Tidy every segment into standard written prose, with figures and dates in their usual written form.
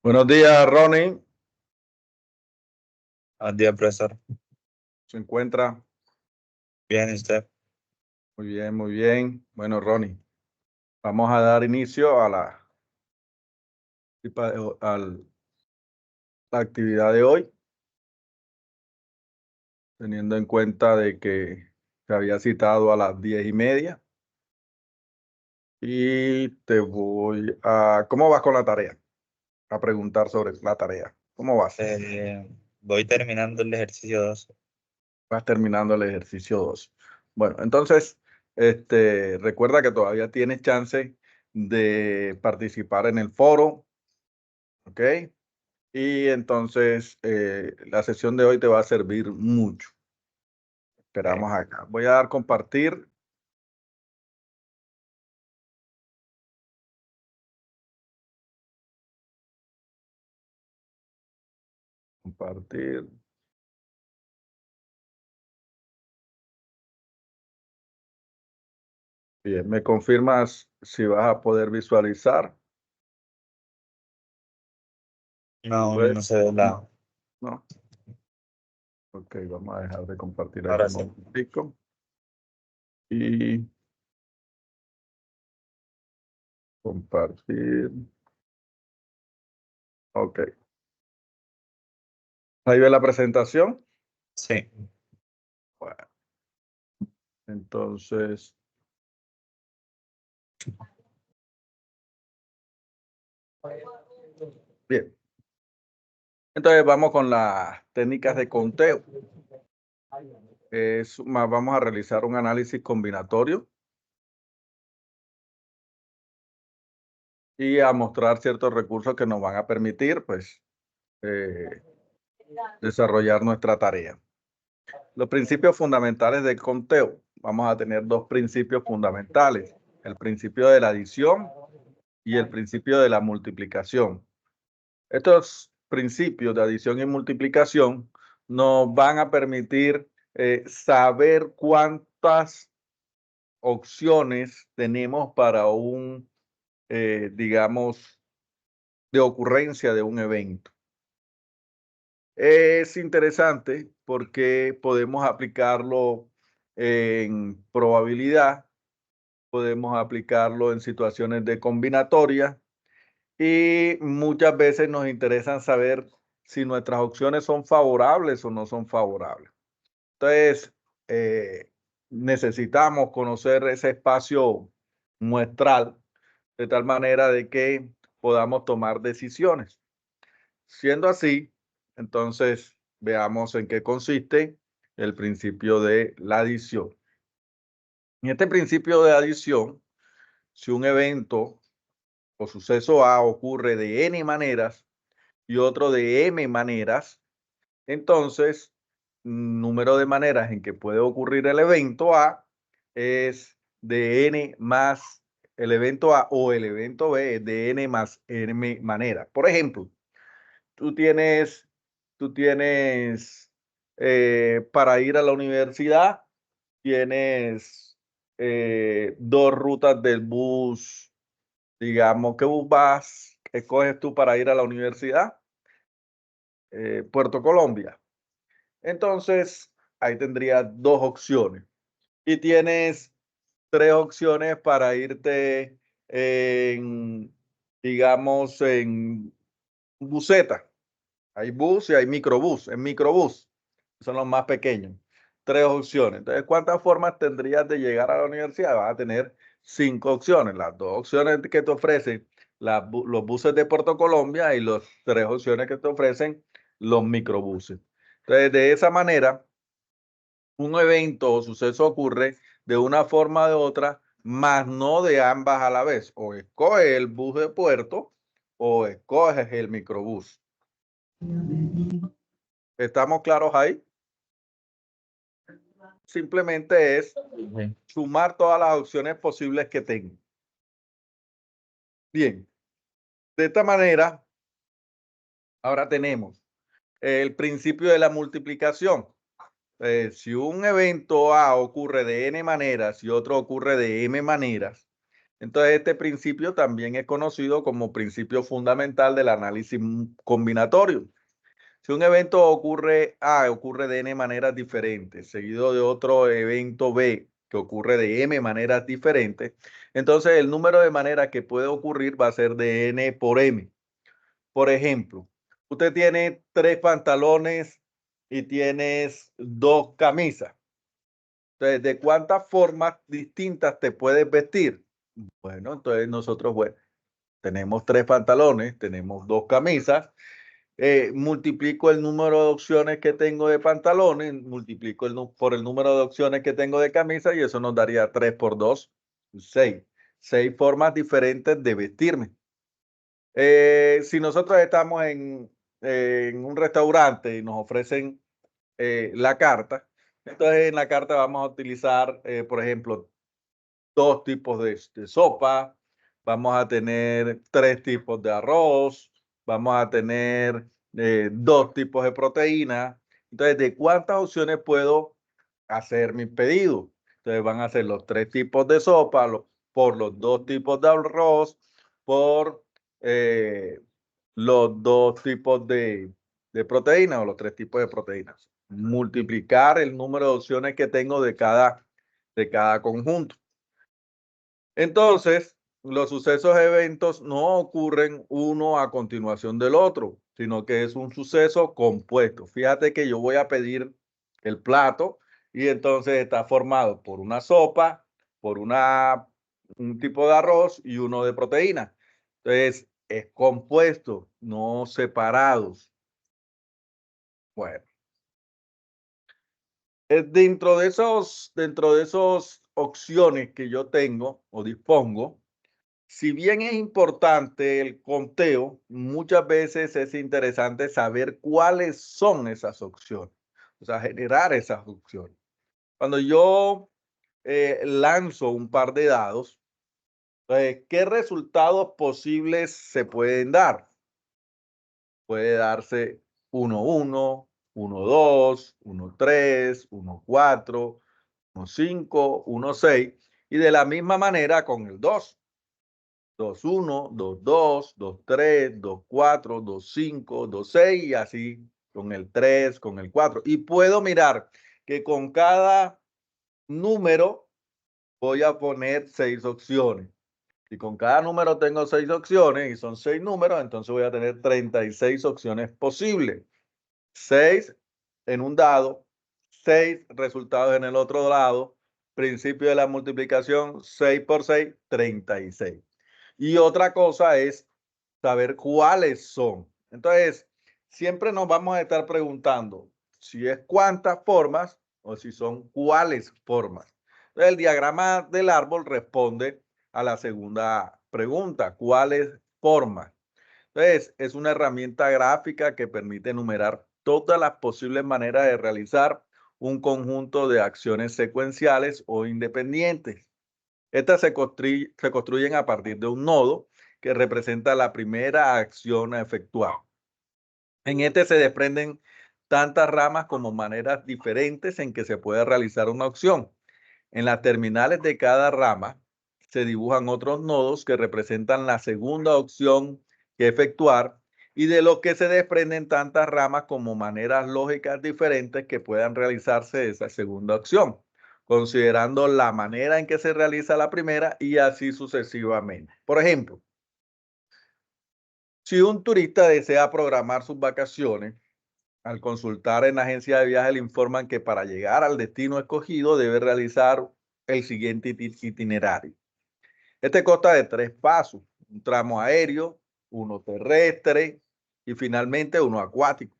Buenos días, Ronnie. Buenos días, profesor. ¿Se encuentra? Bien, ¿y usted? Muy bien, muy bien. Bueno, Ronnie, vamos a dar inicio a la actividad de hoy, teniendo en cuenta de que se había citado a las 10:30. Y te voy a... ¿Cómo vas con la tarea? A preguntar sobre la tarea. ¿Cómo vas? Voy terminando el ejercicio 2. Vas terminando el ejercicio 2. Bueno, entonces, recuerda que todavía tienes chance de participar en el foro, ¿ok? Y entonces la sesión de hoy te va a servir mucho. Esperamos acá. Voy a dar compartir. Compartir. Bien, ¿me confirmas si vas a poder visualizar? No, ¿Puedes? no se ve la... No. Ok, vamos a dejar de compartir Ahora aquí sí. un momentico. Y compartir. Ok. Ahí ve la presentación. Sí. Bueno, entonces, bien. Entonces vamos con las técnicas de conteo. Vamos a realizar un análisis combinatorio y a mostrar ciertos recursos que nos van a permitir, pues, desarrollar nuestra tarea. Los principios fundamentales del conteo. Vamos a tener dos principios fundamentales: el principio de la adición y el principio de la multiplicación. Estos principios de adición y multiplicación nos van a permitir saber cuántas opciones tenemos para un, digamos, de ocurrencia de un evento. Es interesante porque podemos aplicarlo en probabilidad, podemos aplicarlo en situaciones de combinatoria y muchas veces nos interesa saber si nuestras opciones son favorables o no son favorables. Entonces, necesitamos conocer ese espacio muestral de tal manera de que podamos tomar decisiones. Siendo así, entonces veamos en qué consiste el principio de la adición. En este principio de adición, si un evento o suceso A ocurre de n maneras y otro de m maneras, entonces número de maneras en que puede ocurrir el evento A es de n más el evento A, o el evento B es de n más m maneras. Por ejemplo, tú tienes para ir a la universidad, tienes dos rutas del bus. Digamos, ¿qué bus escoges tú para ir a la universidad? Puerto Colombia. Entonces, ahí tendrías dos opciones. Y tienes tres opciones para irte en, digamos, en buseta. Hay bus y hay microbús. En microbús son los más pequeños. Tres opciones. Entonces, ¿cuántas formas tendrías de llegar a la universidad? Vas a tener 5 opciones. Las dos opciones que te ofrecen los buses de Puerto Colombia y las tres opciones que te ofrecen los microbuses. Entonces, de esa manera, un evento o suceso ocurre de una forma o de otra, mas no de ambas a la vez. O escoges el bus de puerto o escoges el microbús. ¿Estamos claros ahí? Simplemente es sumar todas las opciones posibles que tengo. Bien, de esta manera, ahora tenemos el principio de la multiplicación. Si un evento A ocurre de n maneras y otro ocurre de m maneras, Entonces, este principio también es conocido como principio fundamental del análisis combinatorio. Si un evento ocurre A, ocurre de n maneras diferentes, seguido de otro evento B, que ocurre de m maneras diferentes, entonces el número de maneras que puede ocurrir va a ser de n por m. Por ejemplo, usted tiene 3 pantalones y tienes 2 camisas. Entonces, ¿de cuántas formas distintas te puedes vestir? Bueno, entonces nosotros, bueno, tenemos 3 pantalones, tenemos 2 camisas, multiplico el número de opciones que tengo de pantalones, multiplico por el número de opciones que tengo de camisas y eso nos daría 3 por 2, 6. 6 formas diferentes de vestirme. Si nosotros estamos en un restaurante y nos ofrecen la carta, entonces en la carta vamos a utilizar, por ejemplo, 2 tipos de sopa, vamos a tener 3 tipos de arroz, vamos a tener 2 tipos de proteína. Entonces, ¿de cuántas opciones puedo hacer mi pedido? Entonces, van a ser los 3 tipos de sopa, por los 2 tipos de arroz, por eh, los 2 tipos de proteína o los 3 tipos de proteínas. Multiplicar el número de opciones que tengo de cada conjunto. Entonces, los sucesos eventos no ocurren uno a continuación del otro, sino que es un suceso compuesto. Fíjate que yo voy a pedir el plato y entonces está formado por una sopa, por un tipo de arroz y uno de proteína. Entonces, es compuesto, no separados. Bueno, dentro de esos opciones que yo tengo o dispongo, si bien es importante el conteo, muchas veces es interesante saber cuáles son esas opciones, o sea, generar esas opciones. Cuando yo lanzo un par de dados, ¿qué resultados posibles se pueden dar? Puede darse 1-1, 1-2, 1-3, 1-4, 1-5, 1-6, y de la misma manera con el 2. 2-1, 2-2, 2-3, 2-4, 2-5, 2-6 y así con el 3, con el 4. Y puedo mirar que con cada número voy a poner 6 opciones. Si con cada número tengo 6 opciones y son 6 números, entonces voy a tener 36 opciones posibles. 6 en un dado, 6 resultados en el otro lado. Principio de la multiplicación, 6 por 6, 36. Y otra cosa es saber cuáles son. Entonces, siempre nos vamos a estar preguntando si es cuántas formas o si son cuáles formas. Entonces, el diagrama del árbol responde a la segunda pregunta, ¿cuáles formas? Entonces, es una herramienta gráfica que permite enumerar todas las posibles maneras de realizar un conjunto de acciones secuenciales o independientes. Estas se construyen a partir de un nodo que representa la primera acción a efectuar. En este se desprenden tantas ramas como maneras diferentes en que se puede realizar una acción. En las terminales de cada rama se dibujan otros nodos que representan la segunda opción que efectuar y de los que se desprenden tantas ramas como maneras lógicas diferentes que puedan realizarse esa segunda opción, considerando la manera en que se realiza la primera y así sucesivamente. Por ejemplo, si un turista desea programar sus vacaciones, al consultar en la agencia de viajes le informan que para llegar al destino escogido debe realizar el siguiente itinerario. Este consta de 3 pasos, un tramo aéreo, uno terrestre y finalmente uno acuático.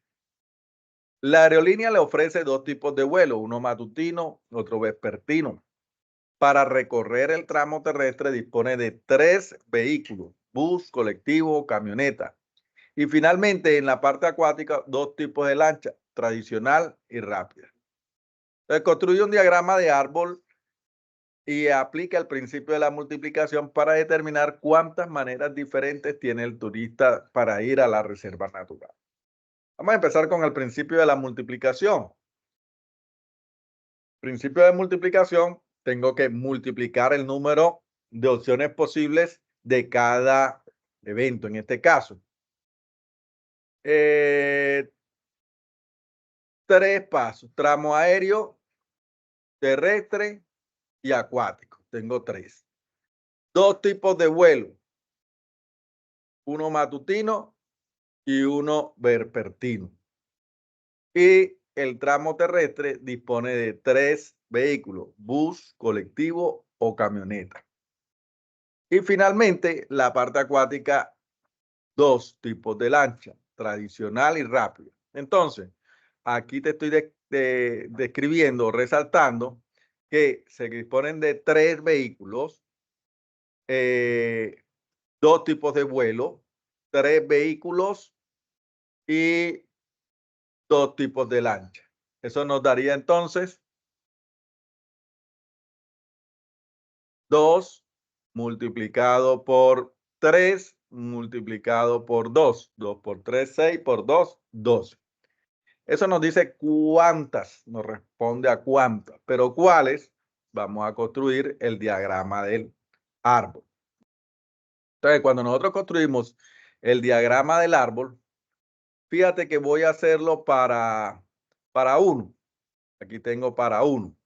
La aerolínea le ofrece 2 tipos de vuelo, uno matutino, otro vespertino. Para recorrer el tramo terrestre dispone de 3 vehículos, bus, colectivo o camioneta. Y finalmente, en la parte acuática, 2 tipos de lancha, tradicional y rápida. Entonces, construye un diagrama de árbol y aplica el principio de la multiplicación para determinar cuántas maneras diferentes tiene el turista para ir a la reserva natural. Vamos a empezar con el principio de la multiplicación. Principio de multiplicación, tengo que multiplicar el número de opciones posibles de cada evento, en este caso. 3 pasos: tramo aéreo, terrestre y acuático. Tengo 3. 2 tipos de vuelo: uno matutino y uno vespertino. Y el tramo terrestre dispone de 3 vehículos: bus, colectivo o camioneta. Y finalmente, la parte acuática, 2 tipos de lancha: tradicional y rápida. Entonces, aquí te estoy describiendo, resaltando que se disponen de 3 vehículos, 2 tipos de vuelo, 3 vehículos y 2 tipos de lancha. Eso nos daría entonces 2 multiplicado por 3 multiplicado por 2. 2 por 3, 6, por 2, 12. Eso nos dice cuántas, nos responde a cuántas, pero cuáles vamos a construir el diagrama del árbol. Entonces, cuando nosotros construimos el diagrama del árbol, fíjate que voy a hacerlo para 1. Aquí tengo para 1.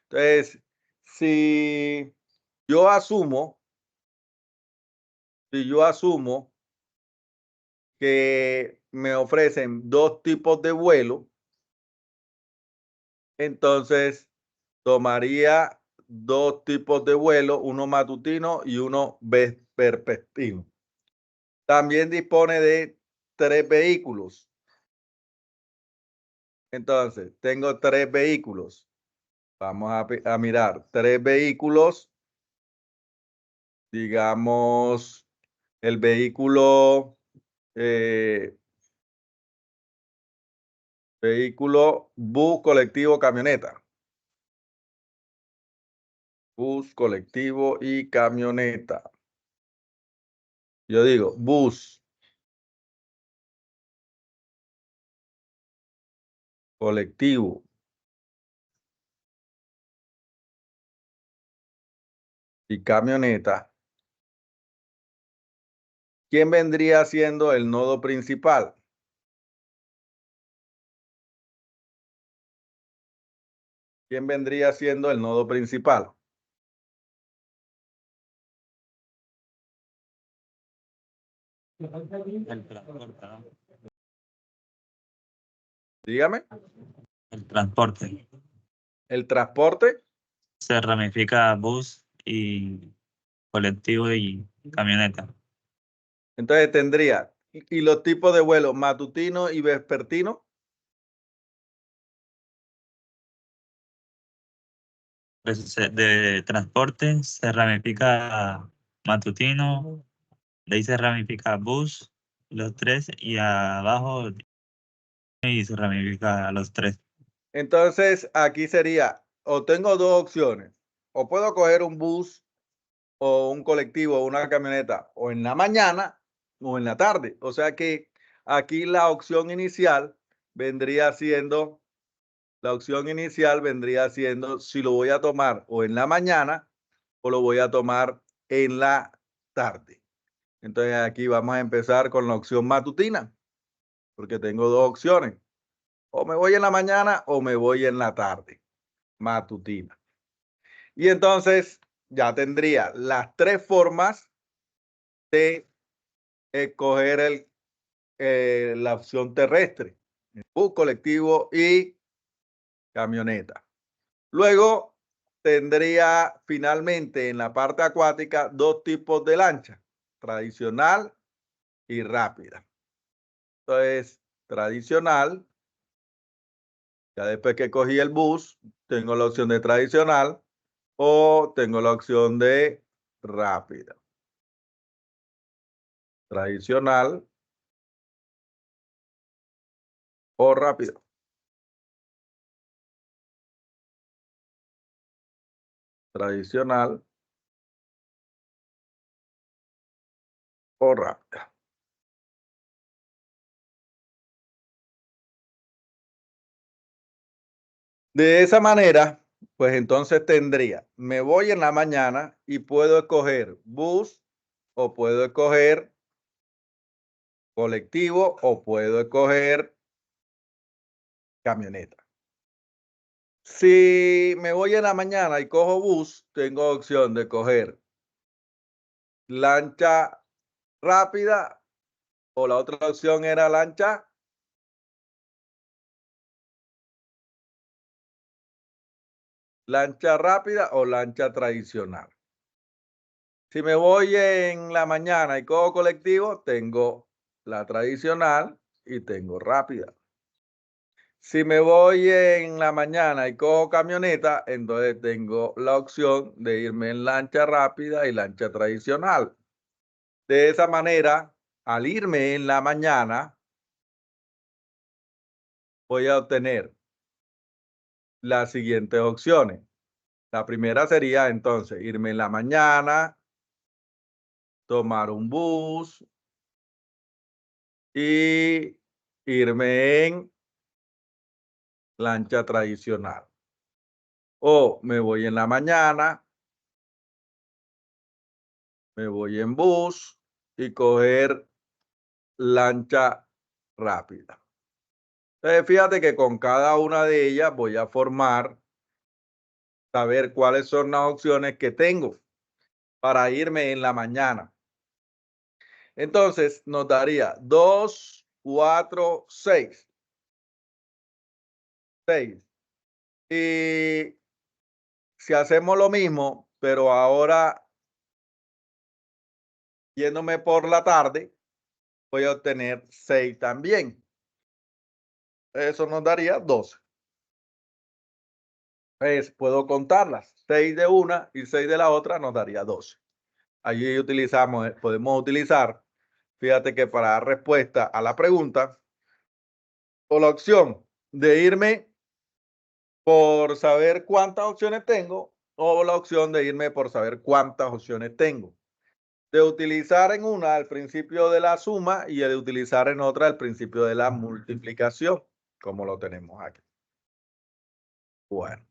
Entonces, si yo asumo que me ofrecen 2 tipos de vuelo, entonces tomaría 2 tipos de vuelo, uno matutino y uno vespertino. También dispone de 3 vehículos. Entonces, tengo 3 vehículos. Vamos a mirar 3 vehículos. Digamos, el vehículo, bus, colectivo, camioneta. Bus, colectivo y camioneta. Yo digo bus, colectivo y camioneta. ¿Quién vendría siendo el nodo principal? ¿Quién vendría siendo el nodo principal? El transporte, ¿no? Dígame. El transporte. El transporte. Se ramifica bus y colectivo y camioneta. Entonces tendría, y los tipos de vuelo, matutino y vespertino. Pues, de transporte se ramifica matutino, de ahí se ramifica bus, los 3, y abajo y se ramifica los 3. Entonces aquí sería, o tengo 2 opciones: o puedo coger un bus o un colectivo o una camioneta o en la mañana o en la tarde. O sea que aquí la opción inicial vendría siendo, si lo voy a tomar o en la mañana o lo voy a tomar en la tarde. Entonces aquí vamos a empezar con la opción matutina, porque tengo 2 opciones: o me voy en la mañana o me voy en la tarde, matutina. Y entonces ya tendría las 3 formas de escoger la opción terrestre: bus, colectivo y camioneta. Luego tendría finalmente en la parte acuática 2 tipos de lancha: tradicional y rápida. Entonces, tradicional, ya después que cogí el bus, tengo la opción de tradicional o tengo la opción de rápida. Tradicional o rápido. Tradicional o rápida. De esa manera, Pues entonces tendría, me voy en la mañana y puedo escoger bus o puedo escoger colectivo o puedo escoger camioneta. Si me voy en la mañana y cojo bus, tengo opción de coger lancha rápida o la otra opción era lancha rápida o lancha tradicional. Si me voy en la mañana y cojo colectivo, tengo la tradicional y tengo rápida. Si me voy en la mañana y cojo camioneta, entonces tengo la opción de irme en lancha rápida y lancha tradicional. De esa manera, al irme en la mañana, voy a obtener las siguientes opciones. La primera sería entonces irme en la mañana, tomar un bus y irme en lancha tradicional. O me voy en la mañana, me voy en bus y coger lancha rápida. Entonces, fíjate que con cada una de ellas voy a saber cuáles son las opciones que tengo para irme en la mañana. Entonces, nos daría 2, 4, 6. 6. Y si hacemos lo mismo, pero ahora yéndome por la tarde, voy a obtener 6 también. Eso nos daría 12. Pues puedo contarlas. 6 de una y 6 de la otra nos daría 12. Allí podemos utilizar, fíjate que para dar respuesta a la pregunta, o la opción de irme por saber cuántas opciones tengo, o la opción de irme por saber cuántas opciones tengo. De utilizar en una al principio de la suma y de utilizar en otra al principio de la multiplicación, como lo tenemos aquí. Bueno,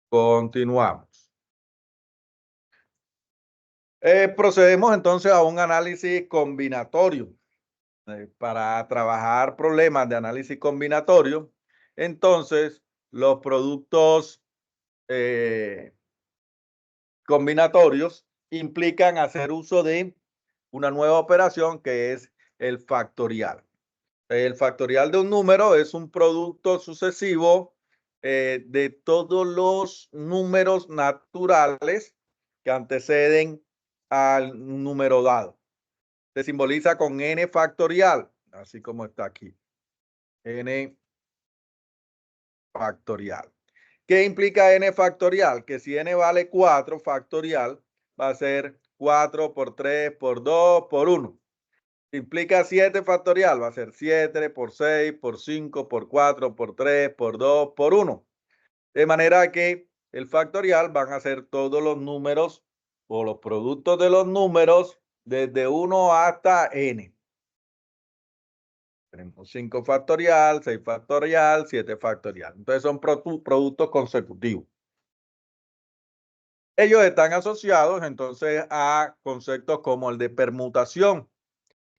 continuamos. Procedemos entonces a un análisis combinatorio. Para trabajar problemas de análisis combinatorio, entonces los productos combinatorios implican hacer uso de una nueva operación que es el factorial. El factorial de un número es un producto sucesivo de todos los números naturales que anteceden al número dado. Se simboliza con n factorial, así como está aquí. N factorial. ¿Qué implica n factorial? Que si n vale 4 factorial, va a ser 4 por 3 por 2 por 1. Implica 7 factorial, va a ser 7 por 6 por 5 por 4 por 3 por 2 por 1. De manera que el factorial van a ser todos los números o los productos de los números desde 1 hasta n. Tenemos 5 factorial, 6 factorial, 7 factorial. Entonces son productos consecutivos. Ellos están asociados entonces a conceptos como el de permutación.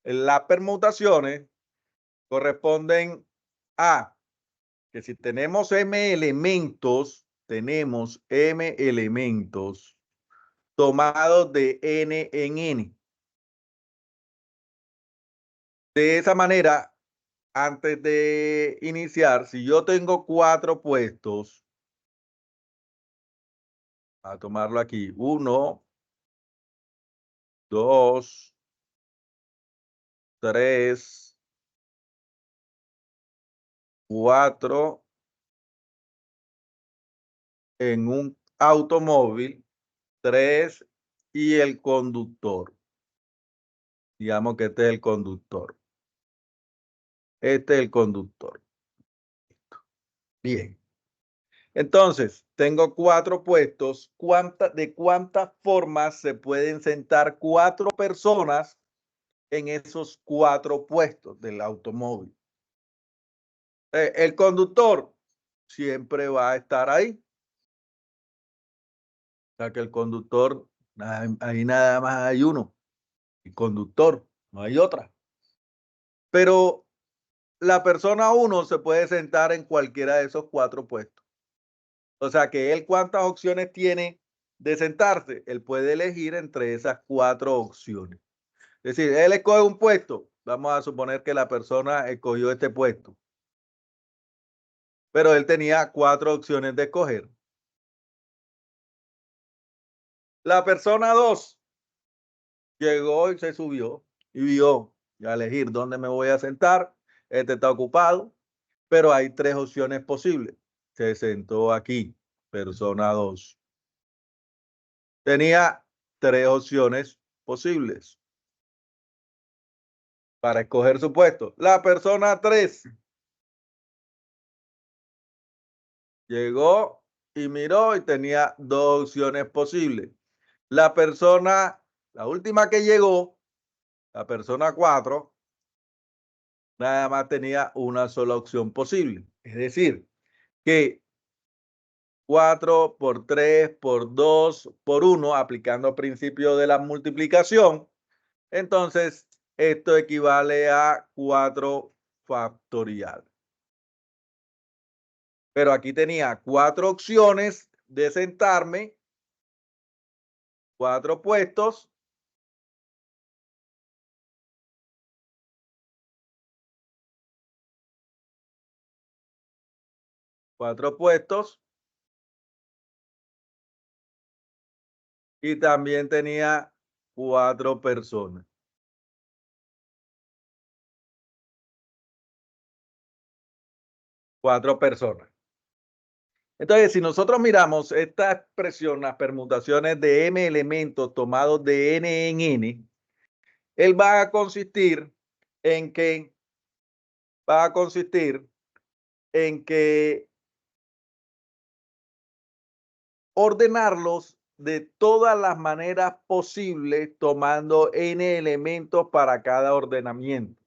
Las permutaciones corresponden a que si tenemos m elementos tomados de n en n. De esa manera, antes de iniciar, si yo tengo 4 puestos, a tomarlo aquí, 1, 2, 3, 4 en un automóvil, 3 y el conductor. Digamos que este es el conductor. Este es el conductor. Bien. Entonces, tengo 4 puestos. ¿De cuántas formas se pueden sentar 4 personas en esos 4 puestos del automóvil? El conductor siempre va a estar ahí. O sea que el conductor, ahí nada más hay uno, el conductor, no hay otra. Pero la persona 1 se puede sentar en cualquiera de esos 4 puestos. O sea que él, ¿cuántas opciones tiene de sentarse? Él puede elegir entre esas 4 opciones. Es decir, él escoge un puesto. Vamos a suponer que la persona escogió este puesto. Pero él tenía 4 opciones de escoger. La persona 2 llegó y se subió y vio a elegir dónde me voy a sentar. Este está ocupado, pero hay 3 opciones posibles. Se sentó aquí, persona 2. Tenía 3 opciones posibles para escoger su puesto. La persona 3 llegó y miró y tenía 2 opciones posibles. La última que llegó, la persona 4, nada más tenía una sola opción posible. Es decir, que 4 por 3 por 2 por 1, aplicando el principio de la multiplicación. Entonces, esto equivale a 4 factorial. Pero aquí tenía 4 opciones de sentarme, 4 puestos. Y también tenía 4 personas. 4 personas. Entonces, si nosotros miramos esta expresión, las permutaciones de m elementos tomados de n en n, él va a consistir en que ordenarlos de todas las maneras posibles, tomando n elementos para cada ordenamiento.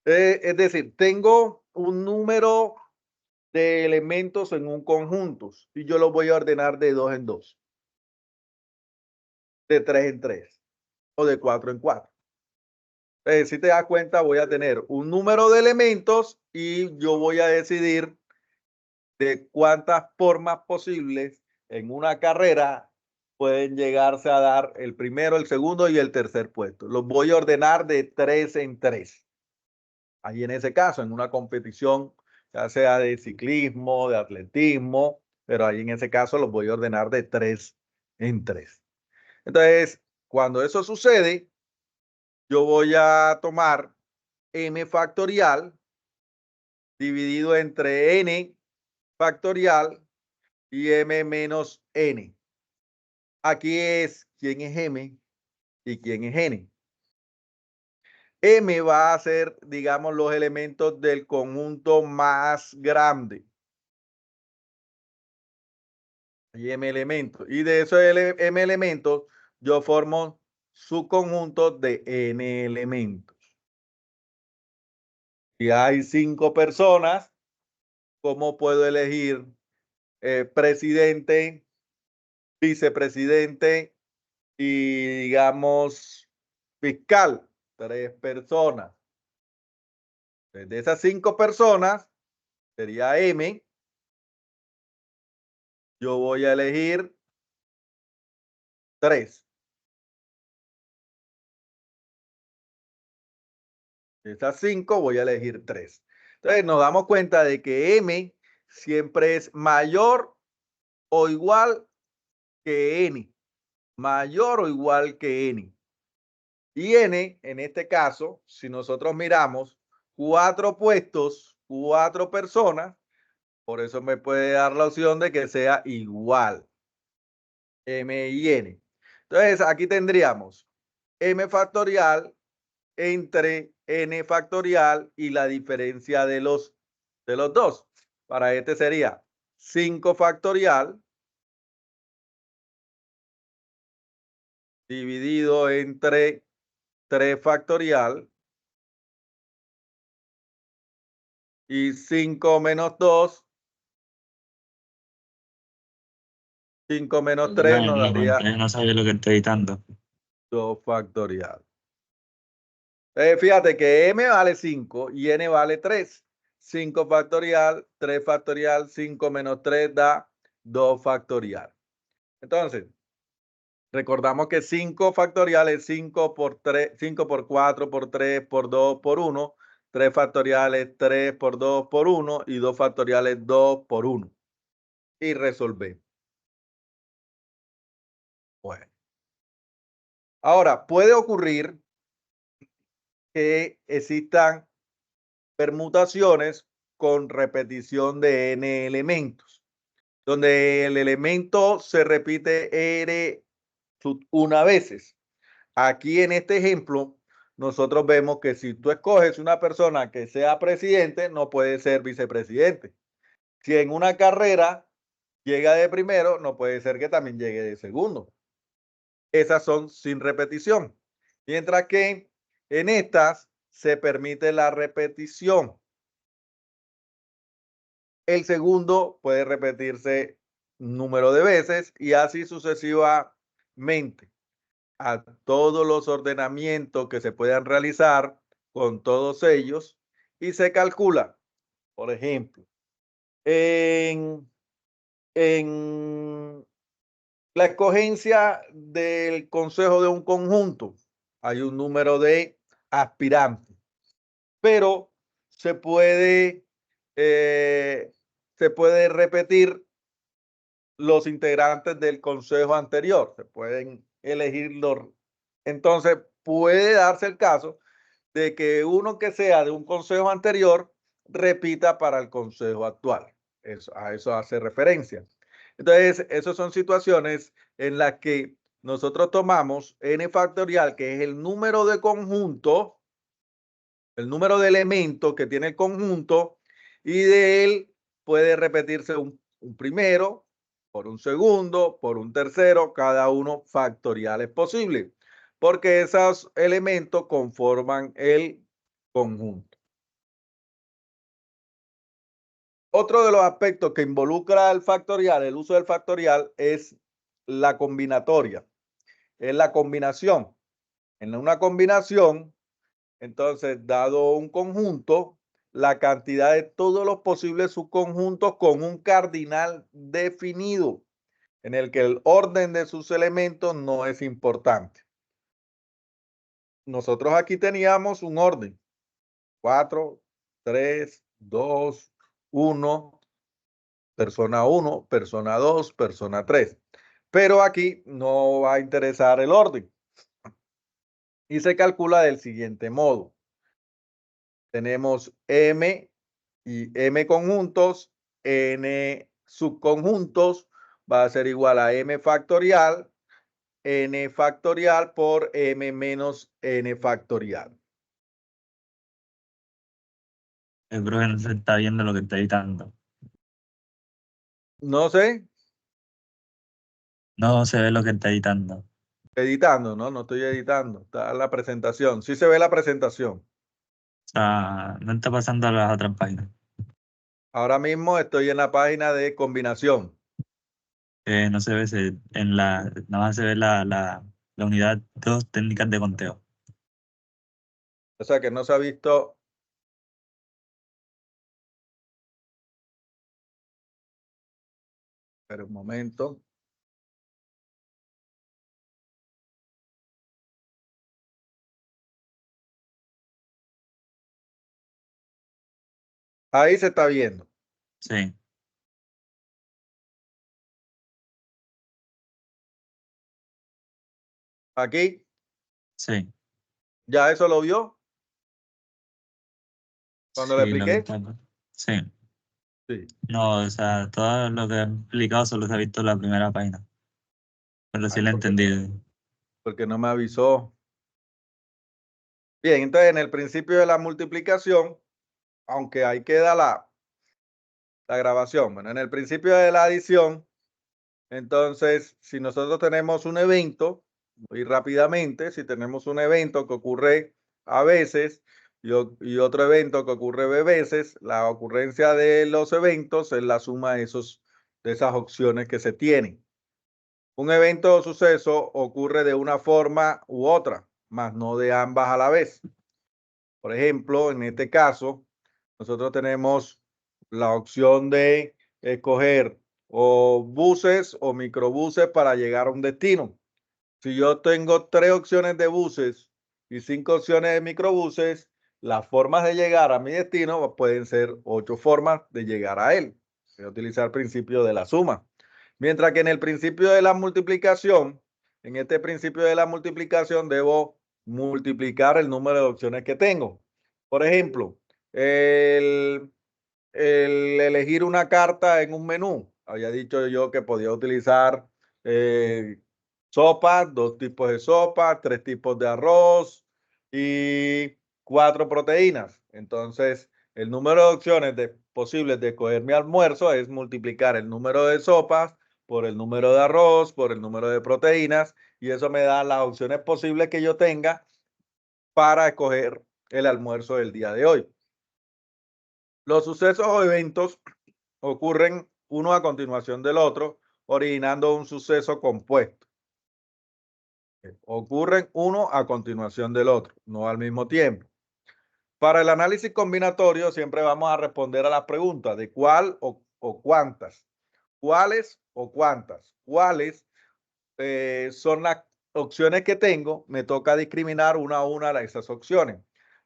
Es decir, tengo un número de elementos en un conjunto y yo los voy a ordenar de 2 en 2, de 3 en 3 o de 4 en 4. Si te das cuenta, voy a tener un número de elementos y yo voy a decidir de cuántas formas posibles en una carrera pueden llegarse a dar el primero, el segundo y el tercer puesto. Los voy a ordenar de 3 en 3. Ahí en ese caso, en una competición, ya sea de ciclismo, de atletismo, pero ahí en ese caso los voy a ordenar de 3 en 3. Entonces, cuando eso sucede, yo voy a tomar m factorial dividido entre n factorial y m menos n. Aquí es quién es m y quién es n. M va a ser, digamos, los elementos del conjunto más grande. Y m elementos. Y de esos m elementos, yo formo su conjunto de n elementos. Si hay 5 personas, ¿cómo puedo elegir presidente, vicepresidente y, digamos, fiscal? 3 personas. De esas 5 personas, sería M. Yo voy a elegir 3. De esas 5 voy a elegir 3. Entonces nos damos cuenta de que M siempre es mayor o igual que N. Mayor o igual que N. Y N, en este caso, si nosotros miramos 4 puestos, 4 personas, por eso me puede dar la opción de que sea igual. M y N. Entonces aquí tendríamos M factorial entre n factorial y la diferencia de los dos. Para este sería 5 factorial dividido entre 3 factorial y 5 menos 2 5 menos 3 nos daría No sabía lo que estoy editando. 2 factorial. Fíjate que m vale 5 y n vale 3. 5 factorial, 3 factorial, 5 menos 3 da 2 factorial. Entonces, recordamos que 5 factorial es 5 por 3, 5 por 4 por 3 por 2 por 1. 3 factoriales 3 por 2 por 1 y 2 factoriales 2 por 1. Y resolver. Bueno. Ahora, puede ocurrir que existan permutaciones con repetición de n elementos, donde el elemento se repite r una veces. Aquí en este ejemplo, nosotros vemos que si tú escoges una persona que sea presidente, no puede ser vicepresidente. Si en una carrera llega de primero, no puede ser que también llegue de segundo. Esas son sin repetición. Mientras que en estas se permite la repetición. El segundo puede repetirse un número de veces y así sucesivamente a todos los ordenamientos que se puedan realizar con todos ellos y se calcula, por ejemplo, en la escogencia del consejo de un conjunto hay un número de aspirantes, pero se puede repetir los integrantes del consejo anterior, se pueden elegir los. Entonces, puede darse el caso de que uno que sea de un consejo anterior repita para el consejo actual. A eso hace referencia. Entonces, esas son situaciones en las que nosotros tomamos n factorial, que es el número de conjunto, el número de elementos que tiene el conjunto, y de él puede repetirse un primero, por un segundo, por un tercero, cada uno factorial es posible, porque esos elementos conforman el conjunto. Otro de los aspectos que involucra el factorial, el uso del factorial, es la combinatoria, es la combinación. En una combinación, entonces, dado un conjunto, la cantidad de todos los posibles subconjuntos con un cardinal definido, en el que el orden de sus elementos no es importante. Nosotros aquí teníamos un orden: 4, 3, 2, 1, persona 1, persona 2, persona 3. Pero aquí no va a interesar el orden. Y se calcula del siguiente modo. Tenemos m y m conjuntos, n subconjuntos va a ser igual a m factorial, n factorial por m menos n factorial. El profe no se está viendo lo que está editando. No sé, No se ve lo que está editando. editando, ¿no? No estoy editando, está la presentación. Sí se ve la presentación. O sea, no está pasando a las otras páginas. Ahora mismo estoy en la página de combinación. No se ve, nada más se ve la unidad 2, técnicas de conteo. O sea que no se ha visto. Espera un momento. Ahí se está viendo. Sí, Aquí, sí. ¿ya eso lo vio cuando le Sí, lo que expliqué? está. Sí. Sí. No, o sea, todo lo que he explicado solo se ha visto en la primera página. Pero sí Ay, lo he entendido. porque no me avisó. Bien, entonces en el principio de la multiplicación, aunque ahí queda la grabación. Bueno, en el principio de la adición, entonces, si nosotros tenemos un evento, muy rápidamente, si tenemos un evento que ocurre a veces y otro evento que ocurre b veces, la ocurrencia de los eventos es la suma de esas opciones que se tienen. Un evento o suceso ocurre de una forma u otra, mas no de ambas a la vez. Por ejemplo, en este caso, nosotros tenemos la opción de escoger o buses o microbuses para llegar a un destino. Si yo tengo 3 opciones de buses y 5 opciones de microbuses, las formas de llegar a mi destino pueden ser 8 formas de llegar a él. Voy a utilizar el principio de la suma. Mientras que en el principio de la multiplicación, en este principio de la multiplicación debo multiplicar el número de opciones que tengo. Por ejemplo, el elegir una carta en un menú. Había dicho yo que podía utilizar sopa, 2 tipos de sopa, 3 tipos de arroz y 4 proteínas. Entonces, el número de opciones posibles de escoger mi almuerzo es multiplicar el número de sopas por el número de arroz, por el número de proteínas, y eso me da las opciones posibles que yo tenga para escoger el almuerzo del día de hoy. Los sucesos o eventos ocurren uno a continuación del otro, originando un suceso compuesto. Ocurren uno a continuación del otro, no al mismo tiempo. Para el análisis combinatorio siempre vamos a responder a la pregunta de cuál o cuántas. ¿Cuáles o cuántas? ¿Cuáles son las opciones que tengo? Me toca discriminar una a una de esas opciones.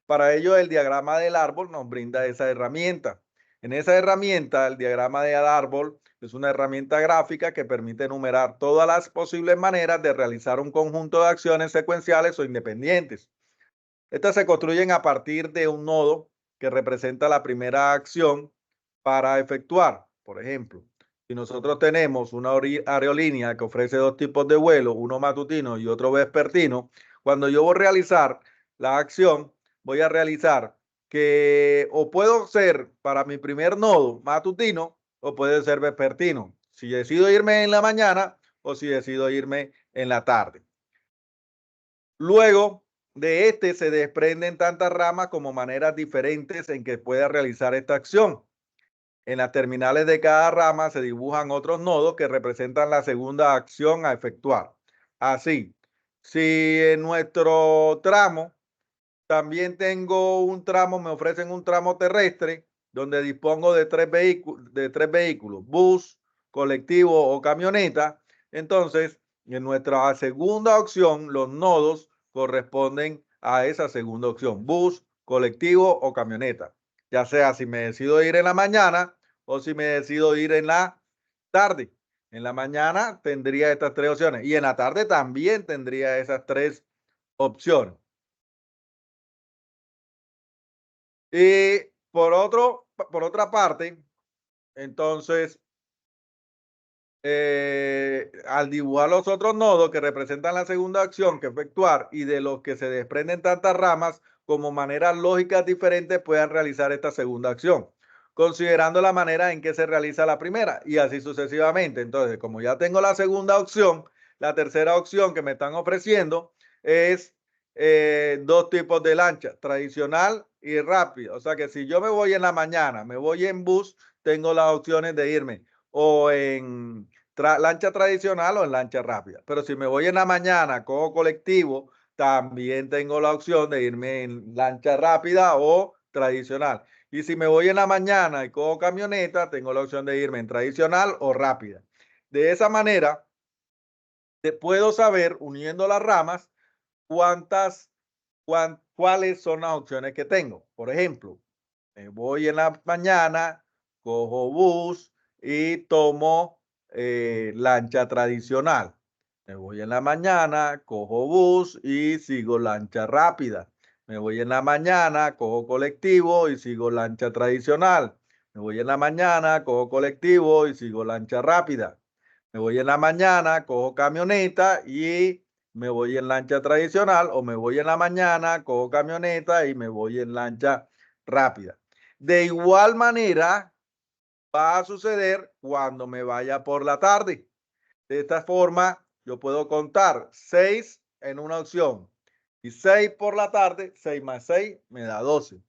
Para ello, el diagrama del árbol nos brinda esa herramienta. En esa herramienta, el diagrama del árbol es una herramienta gráfica que permite enumerar todas las posibles maneras de realizar un conjunto de acciones secuenciales o independientes. Estas se construyen a partir de un nodo que representa la primera acción para efectuar. Por ejemplo, si nosotros tenemos una aerolínea que ofrece 2 tipos de vuelo, uno matutino y otro vespertino, cuando yo voy a realizar la acción, voy a realizar que o puedo ser para mi primer nodo matutino o puede ser vespertino. Si decido irme en la mañana o si decido irme en la tarde. Luego de este se desprenden tantas ramas como maneras diferentes en que pueda realizar esta acción. En las terminales de cada rama se dibujan otros nodos que representan la segunda acción a efectuar. Así, si en nuestro tramo también tengo un tramo, me ofrecen un tramo terrestre donde dispongo de tres vehículos, bus, colectivo o camioneta. Entonces, en nuestra segunda opción, los nodos corresponden a esa segunda opción, bus, colectivo o camioneta. Ya sea si me decido ir en la mañana o si me decido ir en la tarde. En la mañana tendría estas 3 opciones y en la tarde también tendría esas 3 opciones. Y por otra parte, entonces, al dibujar los otros nodos que representan la segunda acción que efectuar y de los que se desprenden tantas ramas como maneras lógicas diferentes puedan realizar esta segunda acción, considerando la manera en que se realiza la primera y así sucesivamente. Entonces, como ya tengo la segunda opción, la tercera opción que me están ofreciendo es 2 tipos de lancha, tradicional y rápida. O sea que si yo me voy en la mañana, me voy en bus, tengo las opciones de irme o en lancha tradicional o en lancha rápida. Pero si me voy en la mañana, cojo colectivo, también tengo la opción de irme en lancha rápida o tradicional. Y si me voy en la mañana y cojo camioneta, tengo la opción de irme en tradicional o rápida. De esa manera, puedo saber, uniendo las ramas, cuáles son las opciones que tengo. Por ejemplo, me voy en la mañana, cojo bus y tomo lancha tradicional. Me voy en la mañana, cojo bus y sigo lancha rápida. Me voy en la mañana, cojo colectivo y sigo lancha tradicional. Me voy en la mañana, cojo colectivo y sigo lancha rápida. Me voy en la mañana, cojo camioneta y me voy en lancha tradicional, o me voy en la mañana, cojo camioneta y me voy en lancha rápida. De igual manera va a suceder cuando me vaya por la tarde. De esta forma, yo puedo contar 6 en una opción y 6 por la tarde, 6 más 6 me da 12.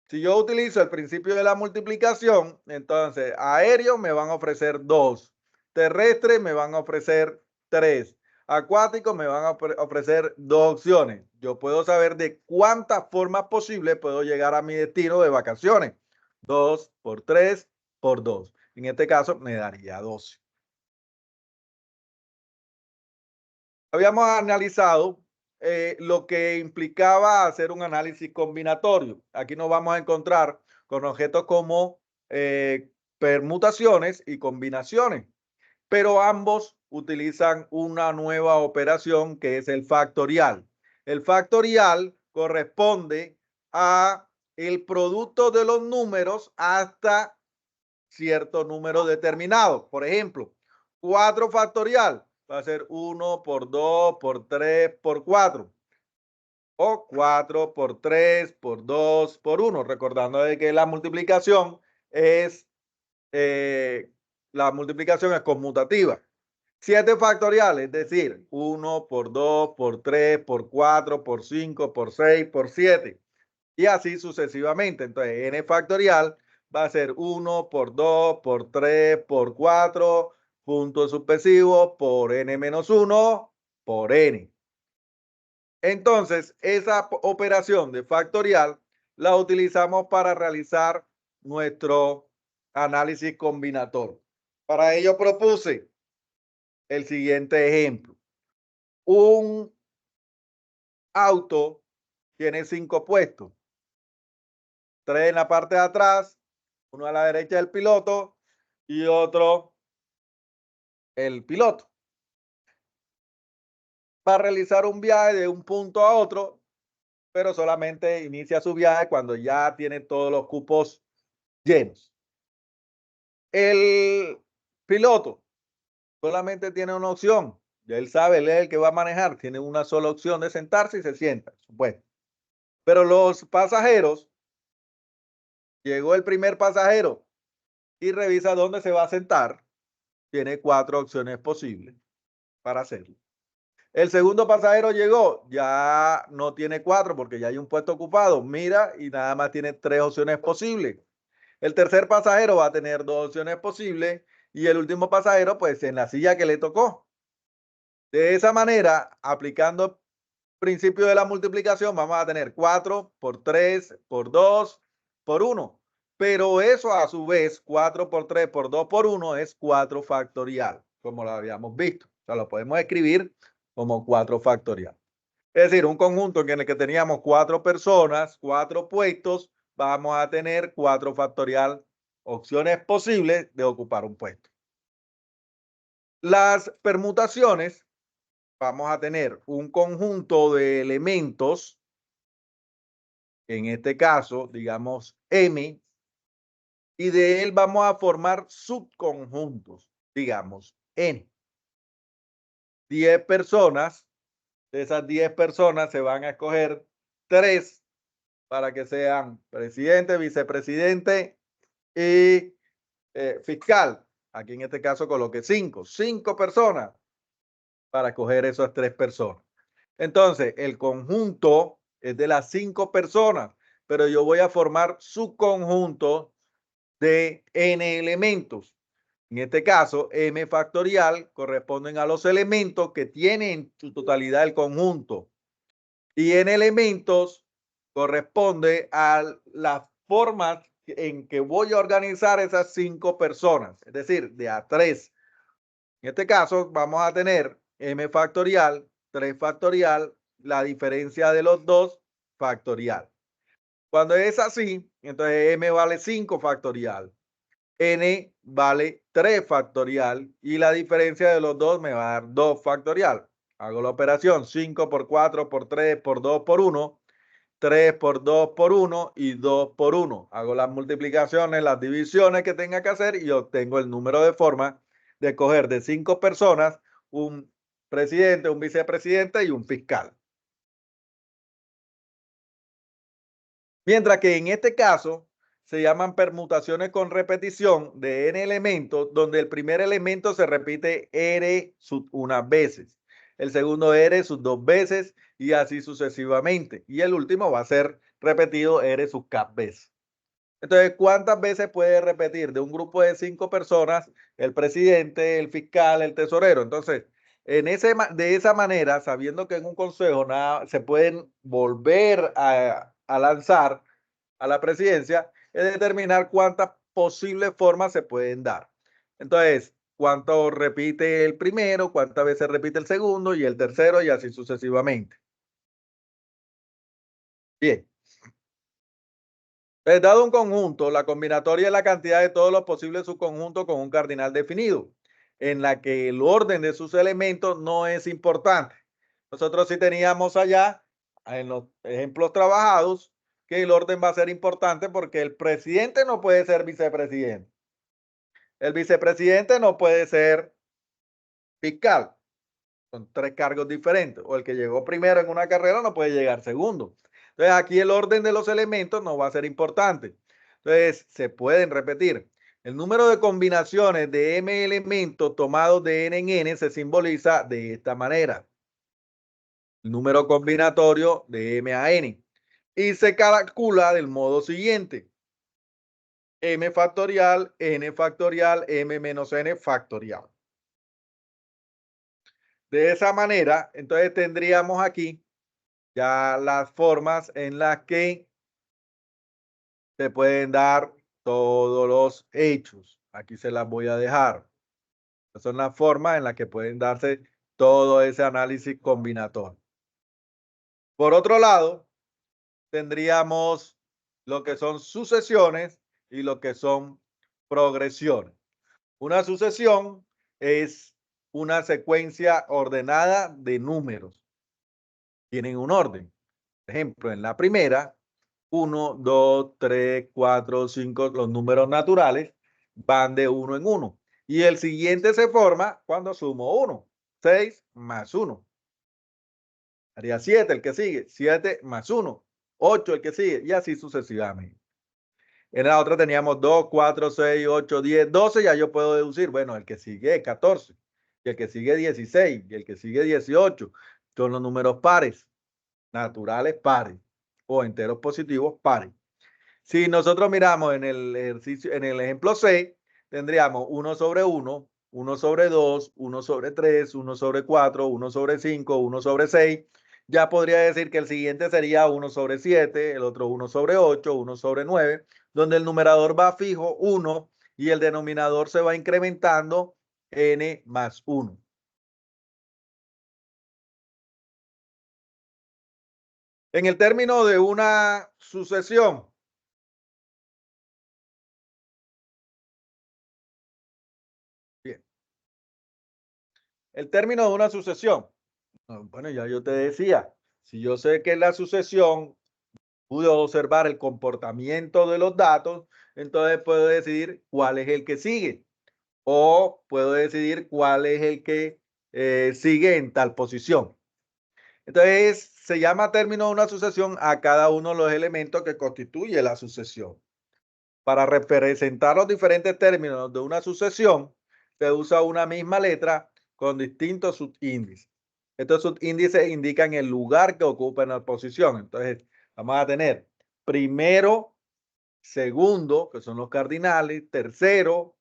Si yo utilizo el principio de la multiplicación, entonces aéreo me van a ofrecer 2, terrestre me van a ofrecer 3. Acuáticos me van a ofrecer 2 opciones. Yo puedo saber de cuántas formas posibles puedo llegar a mi destino de vacaciones. 2 por 3 por 2. En este caso me daría 12. Habíamos analizado lo que implicaba hacer un análisis combinatorio. Aquí nos vamos a encontrar con objetos como permutaciones y combinaciones, pero ambos utilizan una nueva operación que es el factorial. El factorial corresponde a el producto de los números hasta cierto número determinado. Por ejemplo, 4 factorial va a ser 1 por 2 por 3 por 4. O 4 por 3 por 2 por 1. Recordando de que la multiplicación es conmutativa. 7 factoriales, es decir, 1 por 2 por 3 por 4 por 5 por 6 por 7 y así sucesivamente. Entonces, n factorial va a ser 1 por 2 por 3 por 4 punto suspensivo por n menos 1 por n. Entonces, esa operación de factorial la utilizamos para realizar nuestro análisis combinatorio. Para ello propuse el siguiente ejemplo. Un auto tiene 5 puestos. 3 en la parte de atrás, uno a la derecha del piloto y otro el piloto. Va a realizar un viaje de un punto a otro, pero solamente inicia su viaje cuando ya tiene todos los cupos llenos. El piloto solamente tiene una opción. Ya él sabe, él es el que va a manejar. Tiene una sola opción de sentarse y se sienta, supuesto. Pero los pasajeros, llegó el primer pasajero y revisa dónde se va a sentar. Tiene 4 opciones posibles para hacerlo. El segundo pasajero llegó, ya no tiene 4 porque ya hay un puesto ocupado. Mira y nada más tiene 3 opciones posibles. El tercer pasajero va a tener 2 opciones posibles y el último pasajero pues en la silla que le tocó. De esa manera, aplicando el principio de la multiplicación, vamos a tener 4 por 3 por 2 por 1. Pero eso a su vez, 4 por 3 por 2 por 1 es 4 factorial, como lo habíamos visto. O sea, lo podemos escribir como 4 factorial. Es decir, un conjunto en el que teníamos 4 personas, 4 puestos, vamos a tener 4 factorial opciones posibles de ocupar un puesto. Las permutaciones, vamos a tener un conjunto de elementos, en este caso, digamos M, y de él vamos a formar subconjuntos, digamos N. 10 personas, de esas 10 personas se van a escoger 3 para que sean presidente, vicepresidente y fiscal. Aquí en este caso coloqué 5 personas para escoger esas 3 personas. Entonces, el conjunto es de las 5 personas, pero yo voy a formar subconjunto de n elementos. En este caso, m factorial corresponden a los elementos que tienen su totalidad el conjunto. Y n elementos corresponde a las formas en que voy a organizar esas 5 personas, es decir, de a 3. En este caso, vamos a tener m factorial, 3 factorial, la diferencia de los 2 factorial. Cuando es así, entonces m vale 5 factorial, n vale 3 factorial y la diferencia de los dos me va a dar 2 factorial. Hago la operación 5 por 4 por 3 por 2 por 1, 3 por 2 por 1 y 2 por 1. Hago las multiplicaciones, las divisiones que tenga que hacer y obtengo el número de formas de escoger de 5 personas un presidente, un vicepresidente y un fiscal. Mientras que en este caso se llaman permutaciones con repetición de n elementos, donde el primer elemento se repite r sub unas veces, el segundo r sub 2 veces y así sucesivamente. Y el último va a ser repetido r sub k veces. Entonces, ¿cuántas veces puede repetir de un grupo de 5 personas el presidente, el fiscal, el tesorero? Entonces, De esa manera, sabiendo que en un consejo nada, se pueden volver a lanzar a la presidencia, es determinar cuántas posibles formas se pueden dar. Entonces, cuánto repite el primero, cuántas veces repite el segundo y el tercero y así sucesivamente. Bien. Dado un conjunto, la combinatoria es la cantidad de todos los posibles subconjuntos con un cardinal definido, en la que el orden de sus elementos no es importante. Nosotros sí teníamos allá, en los ejemplos trabajados, que el orden va a ser importante porque el presidente no puede ser vicepresidente. El vicepresidente no puede ser fiscal. Son tres cargos diferentes. O el que llegó primero en una carrera no puede llegar segundo. Entonces aquí el orden de los elementos no va a ser importante. Entonces se pueden repetir. El número de combinaciones de m elementos tomados de n en n se simboliza de esta manera. El número combinatorio de m a n. Y se calcula del modo siguiente. M factorial, n factorial, m menos n factorial. De esa manera, entonces tendríamos aquí ya las formas en las que se pueden dar todos los hechos. Aquí se las voy a dejar. Estas son las formas en las que pueden darse todo ese análisis combinatorio. Por otro lado, tendríamos lo que son sucesiones y lo que son progresiones. Una sucesión es una secuencia ordenada de números. Tienen un orden. Por ejemplo, en la primera, 1, 2, 3, 4, 5, los números naturales van de 1 en 1. Y el siguiente se forma cuando sumo 1. 6 más 1. Haría 7 el que sigue. 7 más 1. 8 el que sigue. Y así sucesivamente. En la otra teníamos 2, 4, 6, 8, 10, 12. Ya yo puedo deducir, bueno, el que sigue es 14. Y el que sigue 16. Y el que sigue 18. Son los números pares. Naturales pares. O enteros positivos pares. Si nosotros miramos en el ejercicio, en el ejemplo 6, tendríamos 1 sobre 1, 1 sobre 2, 1 sobre 3, 1 sobre 4, 1 sobre 5, 1 sobre 6. Ya podría decir que el siguiente sería 1 sobre 7, el otro 1 sobre 8, 1 sobre 9, donde el numerador va fijo 1 y el denominador se va incrementando n más 1. En el término de una sucesión, bien, el término de una sucesión, bueno, ya yo te decía, si yo sé que la sucesión pude observar el comportamiento de los datos, entonces puedo decidir cuál es el que sigue o puedo decidir cuál es el que sigue en tal posición. Entonces se llama término de una sucesión a cada uno de los elementos que constituye la sucesión. Para representar los diferentes términos de una sucesión, se usa una misma letra con distintos subíndices. Estos subíndices indican el lugar que ocupa en la posición. Entonces, vamos a tener primero, segundo, que son los cardinales, tercero,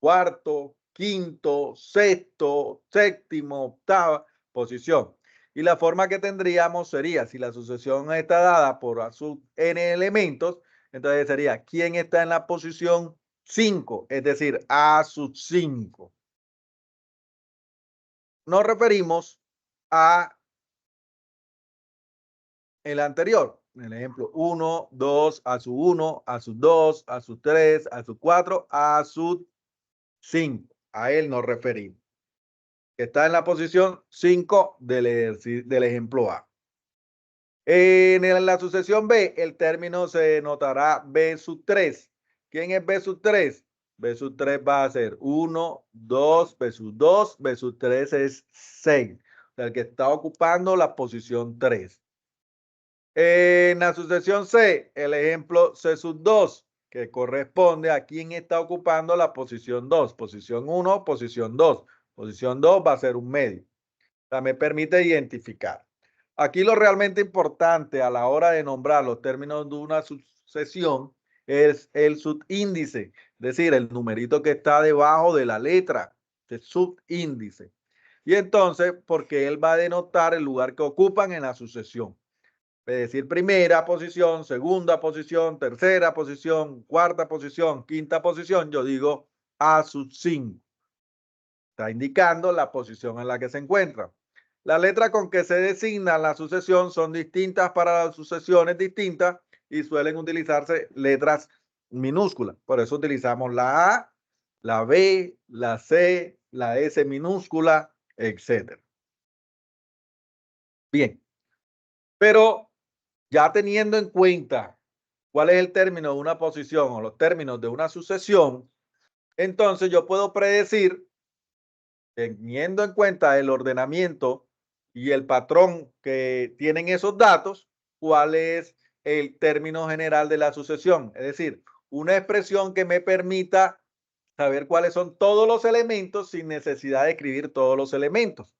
cuarto, quinto, sexto, séptimo, octava posición. Y la forma que tendríamos sería, si la sucesión está dada por sus n elementos, entonces sería, ¿quién está en la posición 5? Es decir, A sub 5. Nos referimos a el anterior. En el ejemplo, 1, 2, a su 1, a su 2, a su 3, a su 4, a su 5. A él nos referimos. Que está en la posición 5 del ejemplo A. En la sucesión B, el término se notará B sub 3. ¿Quién es B sub 3? B sub 3 va a ser 1, 2, B sub 2, B sub 3 es 6. O sea, el que está ocupando la posición 3. En la sucesión C, el ejemplo C sub 2, que corresponde a quién está ocupando la posición 2. Posición 1, posición 2. Posición 2 va a ser un medio. O sea, me permite identificar. Aquí lo realmente importante a la hora de nombrar los términos de una sucesión es el subíndice, es decir, el numerito que está debajo de la letra, el subíndice. Y entonces, porque él va a denotar el lugar que ocupan en la sucesión. Es decir, primera posición, segunda posición, tercera posición, cuarta posición, quinta posición, yo digo A sub 5. Está indicando la posición en la que se encuentra. Las letras con que se designa la sucesión son distintas para las sucesiones distintas y suelen utilizarse letras minúsculas. Por eso utilizamos la A, la B, la C, la S minúscula, etc. Bien, pero ya teniendo en cuenta cuál es el término de una posición o los términos de una sucesión, entonces yo puedo predecir, teniendo en cuenta el ordenamiento y el patrón que tienen esos datos, cuál es el término general de la sucesión. Es decir, una expresión que me permita saber cuáles son todos los elementos sin necesidad de escribir todos los elementos.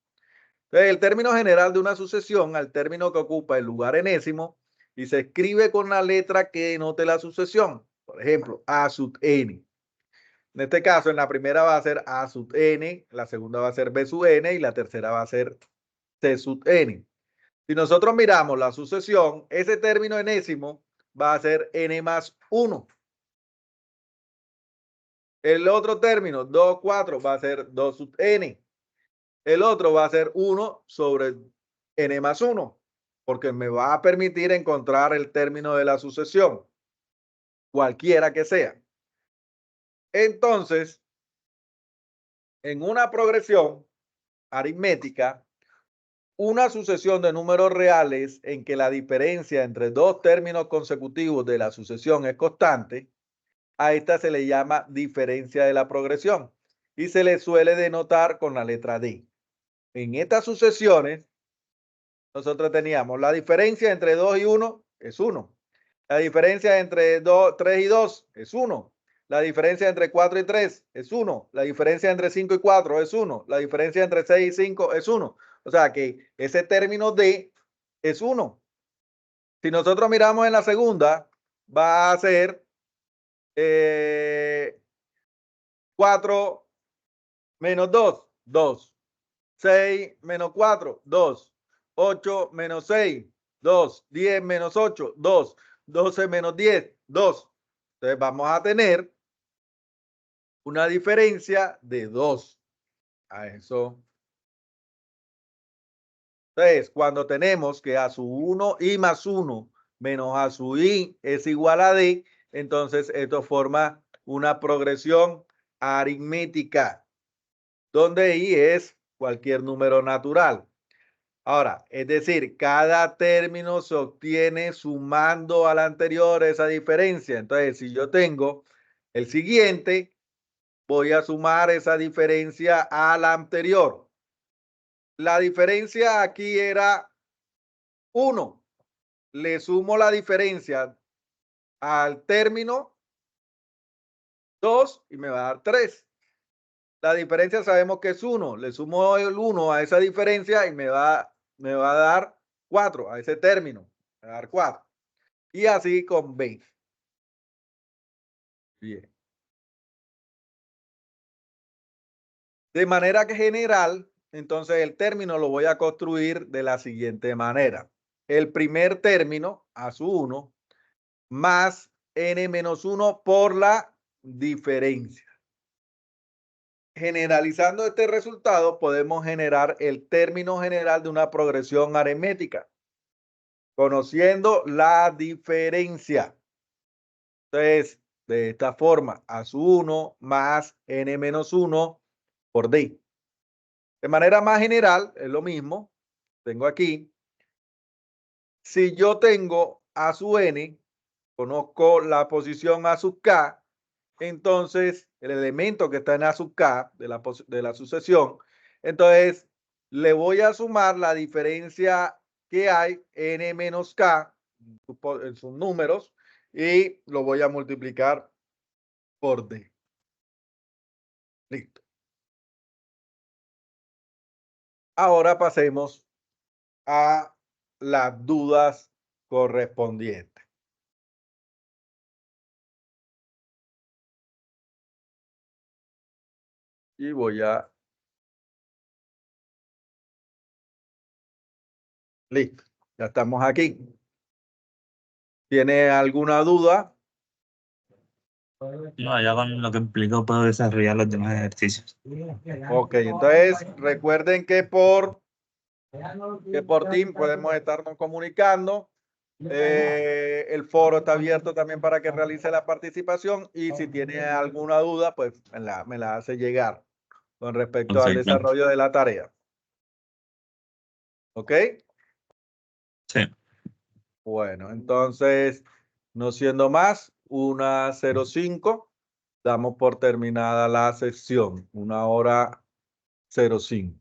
Entonces, el término general de una sucesión, al término que ocupa el lugar enésimo, y se escribe con la letra que denote la sucesión. Por ejemplo, A sub n. En este caso, en la primera va a ser A sub n, la segunda va a ser B sub n y la tercera va a ser C sub n. Si nosotros miramos la sucesión, ese término enésimo va a ser n más 1. El otro término, 2, 4, va a ser 2 sub n. El otro va a ser 1 sobre n más 1, porque me va a permitir encontrar el término de la sucesión, cualquiera que sea. Entonces, en una progresión aritmética, una sucesión de números reales en que la diferencia entre dos términos consecutivos de la sucesión es constante, a esta se le llama diferencia de la progresión y se le suele denotar con la letra D. En estas sucesiones, nosotros teníamos la diferencia entre 2 y 1 es 1. La diferencia entre 3 y 2 es 1. La diferencia entre 4 y 3 es 1. La diferencia entre 5 y 4 es 1. La diferencia entre 6 y 5 es 1. O sea que ese término D es 1. Si nosotros miramos en la segunda, va a ser 4 menos 2, 2. 6 menos 4, 2. 8 menos 6, 2. 10 menos 8, 2. 12 menos 10, 2. Entonces vamos a tener una diferencia de 2. A eso. Entonces, cuando tenemos que a su 1 i más 1 menos a su i es igual a d, entonces esto forma una progresión aritmética, donde i es cualquier número natural. Ahora, es decir, cada término se obtiene sumando al anterior esa diferencia. Entonces, si yo tengo el siguiente, voy a sumar esa diferencia a la anterior. La diferencia aquí era 1. Le sumo la diferencia al término 2 y me va a dar 3. La diferencia sabemos que es 1. Le sumo el 1 a esa diferencia y me va a dar 4 a ese término. Me va a dar 4. Y así con B. Bien. De manera que general, entonces el término lo voy a construir de la siguiente manera. El primer término, a su 1, más n menos 1 por la diferencia. Generalizando este resultado, podemos generar el término general de una progresión aritmética, conociendo la diferencia. Entonces, de esta forma, a su 1 más n menos 1 por d. De manera más general, es lo mismo. Tengo aquí, si yo tengo a su n, conozco la posición a sub k, entonces el elemento que está en a sub k de la sucesión, entonces le voy a sumar la diferencia que hay n menos k en sus números y lo voy a multiplicar por d. Listo. Ahora pasemos a las dudas correspondientes. Y voy a Listo, ya estamos aquí. ¿Tiene alguna duda? No, ya con lo que explicó puedo desarrollar los demás ejercicios. Ok, entonces recuerden que por Team podemos estarnos comunicando. El foro está abierto también para que realice la participación y si tiene alguna duda, pues me la hace llegar con respecto al Perfecto. desarrollo de la tarea. ¿Ok? Sí. Bueno, entonces, no siendo más, 1:05, damos por terminada la sesión, 1:05.